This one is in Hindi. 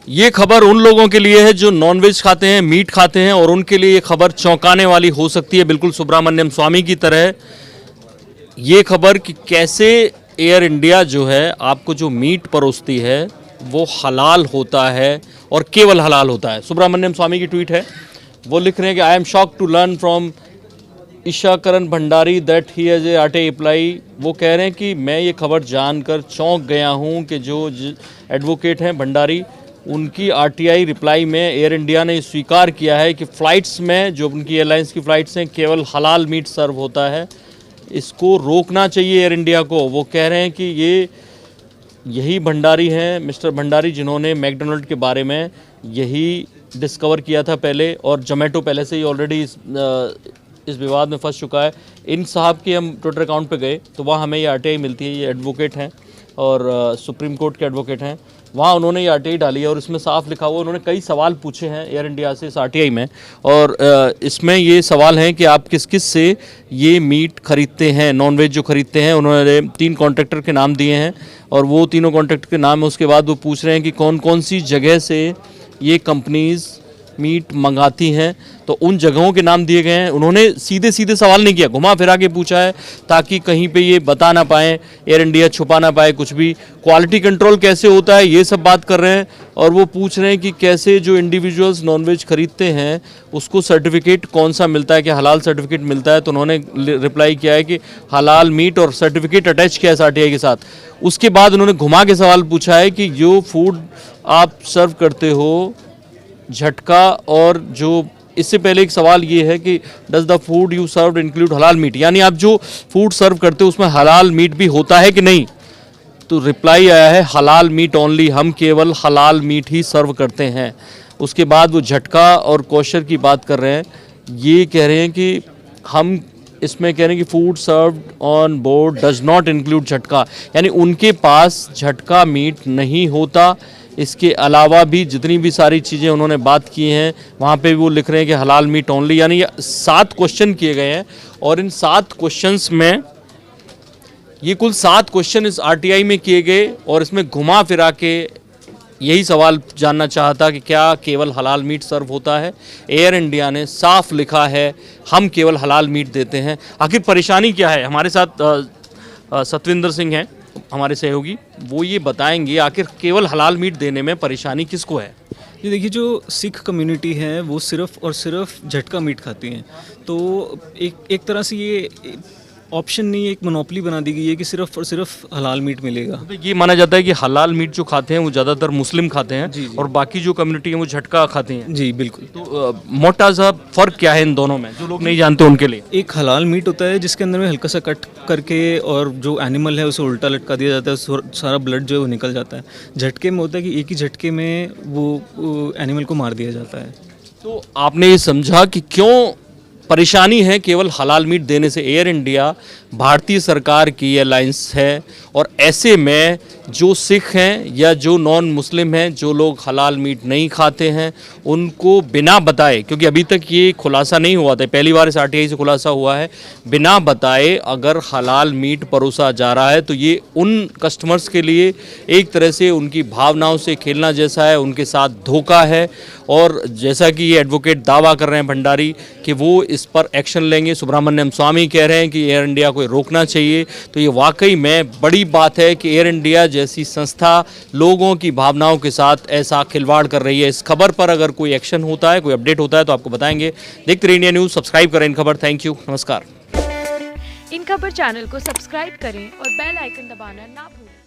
ये खबर उन लोगों के लिए है जो नॉनवेज खाते हैं, मीट खाते हैं, और उनके लिए ये खबर चौंकाने वाली हो सकती है, बिल्कुल सुब्रमण्यम स्वामी की तरह। ये खबर कि कैसे एयर इंडिया जो है आपको जो मीट परोसती है वो हलाल होता है और केवल हलाल होता है। सुब्रमण्यम स्वामी की ट्वीट है, वो लिख रहे हैं कि I am shocked to learn from Ishakaran Bhandari that he has a RTI apply. वो कह रहे हैं कि मैं ये खबर जानकर चौंक गया हूँ कि जो एडवोकेट हैं भंडारी, उनकी आरटीआई रिप्लाई में एयर इंडिया ने स्वीकार किया है कि फ़्लाइट्स में, जो उनकी एयरलाइंस की फ़्लाइट्स हैं, केवल हलाल मीट सर्व होता है। इसको रोकना चाहिए एयर इंडिया को। वो कह रहे हैं कि यही भंडारी हैं, मिस्टर भंडारी, जिन्होंने मैकडोनल्ड के बारे में यही डिस्कवर किया था पहले, और जोमेटो पहले से ही ऑलरेडी इस विवाद में फंस चुका है। इन साहब के हम ट्विटर अकाउंट पे गए तो वहाँ हमें ये आरटीआई मिलती है। ये एडवोकेट हैं और सुप्रीम कोर्ट के एडवोकेट हैं। वहाँ उन्होंने ये आरटीआई डाली है और इसमें साफ लिखा हुआ, उन्होंने कई सवाल पूछे हैं एयर इंडिया से इस आरटीआई में, और इसमें ये सवाल हैं कि आप किस किस से ये मीट खरीदते हैं, नॉनवेज जो खरीदते हैं। उन्होंने 3 कॉन्ट्रैक्टर के नाम दिए हैं और वो तीनों कॉन्ट्रैक्टर के नाम है। उसके बाद वो पूछ रहे हैं कि कौन कौन सी जगह से ये कंपनीज़ मीट मंगाती हैं, तो उन जगहों के नाम दिए गए हैं। उन्होंने सीधे सीधे सवाल नहीं किया, घुमा फिरा के पूछा है ताकि कहीं पे ये बता ना पाएँ, एयर इंडिया छुपा ना पाए कुछ भी। क्वालिटी कंट्रोल कैसे होता है ये सब बात कर रहे हैं, और वो पूछ रहे हैं कि कैसे जो इंडिविजुअल्स नॉनवेज खरीदते हैं उसको सर्टिफिकेट कौन सा मिलता है, कि हलाल सर्टिफिकेट मिलता है। तो उन्होंने रिप्लाई किया है कि हलाल मीट, और सर्टिफिकेट अटैच किया है इस आरटीआई के साथ। उसके बाद उन्होंने घुमा के सवाल पूछा है कि जो फूड आप सर्व करते हो झटका, और जो इससे पहले एक सवाल ये है कि does the food you serve include halal meat, यानी आप जो फूड सर्व करते हो उसमें हलाल मीट भी होता है कि नहीं। तो रिप्लाई आया है हलाल मीट ओनली, हम केवल हलाल मीट ही सर्व करते हैं। उसके बाद वो झटका और कोशर की बात कर रहे हैं। ये कह रहे हैं कि हम इसमें कह रहे हैं कि food served on board does not include झटका, यानी उनके पास झटका मीट नहीं होता। इसके अलावा भी जितनी भी सारी चीज़ें उन्होंने बात की हैं वहाँ पे भी वो लिख रहे हैं कि हलाल मीट ओनली, यानी 7 क्वेश्चन किए गए हैं। और इन 7 क्वेश्चंस में, ये कुल 7 क्वेश्चन इस आरटीआई में किए गए, और इसमें घुमा फिरा के यही सवाल जानना चाहता कि क्या केवल हलाल मीट सर्व होता है। एयर इंडिया ने साफ लिखा है हम केवल हलाल मीट देते हैं। आखिर परेशानी क्या है? हमारे साथ सतविंदर सिंह हैं हमारे सहयोगी, वो ये बताएंगे आखिर केवल हलाल मीट देने में परेशानी किसको है। ये देखिए, जो सिख कम्युनिटी है वो सिर्फ़ और सिर्फ झटका मीट खाती हैं। तो एक तरह से ये ऑप्शन नहीं है, एक मोनोपोली बना दी गई है कि सिर्फ और सिर्फ हलाल मीट मिलेगा। तो ये माना जाता है कि हलाल मीट जो खाते हैं वो ज़्यादातर मुस्लिम खाते हैं, जी। और बाकी जो कम्युनिटी है वो झटका खाते हैं। जी बिल्कुल। तो मोटा सा फ़र्क क्या है इन दोनों में, जो लोग नहीं जानते उनके लिए? एक हलाल मीट होता है जिसके अंदर में हल्का सा कट करके और जो एनिमल है उसे उल्टा लटका दिया जाता है, सारा ब्लड जो है वो निकल जाता है। झटके में होता है कि एक ही झटके में वो एनिमल को मार दिया जाता है। तो आपने ये समझा कि क्यों परेशानी है केवल हलाल मीट देने से। एयर इंडिया भारतीय सरकार की एयरलाइंस है, और ऐसे में जो सिख हैं या जो नॉन मुस्लिम हैं, जो लोग हलाल मीट नहीं खाते हैं, उनको बिना बताए, क्योंकि अभी तक ये खुलासा नहीं हुआ था, पहली बार इस आरटीआई से खुलासा हुआ है, बिना बताए अगर हलाल मीट परोसा जा रहा है तो ये उन कस्टमर्स के लिए एक तरह से उनकी भावनाओं से खेलना जैसा है, उनके साथ धोखा है। और जैसा कि ये एडवोकेट दावा कर रहे हैं भंडारी कि वो इस पर एक्शन लेंगे, सुब्रमण्यम स्वामी कह रहे हैं कि एयर इंडिया को रोकना चाहिए, तो ये वाकई में बड़ी बात है कि एयर इंडिया जैसी संस्था लोगों की भावनाओं के साथ ऐसा खिलवाड़ कर रही है। इस खबर पर अगर कोई एक्शन होता है, कोई अपडेट होता है तो आपको बताएंगे। देखते रहिए इंडिया न्यूज़, सब्सक्राइब करें इन खबर। थैंक यू, नमस्कार। इन खबर चैनल को सब्सक्राइब करें और बेल आइकन दबाना ना भूलें।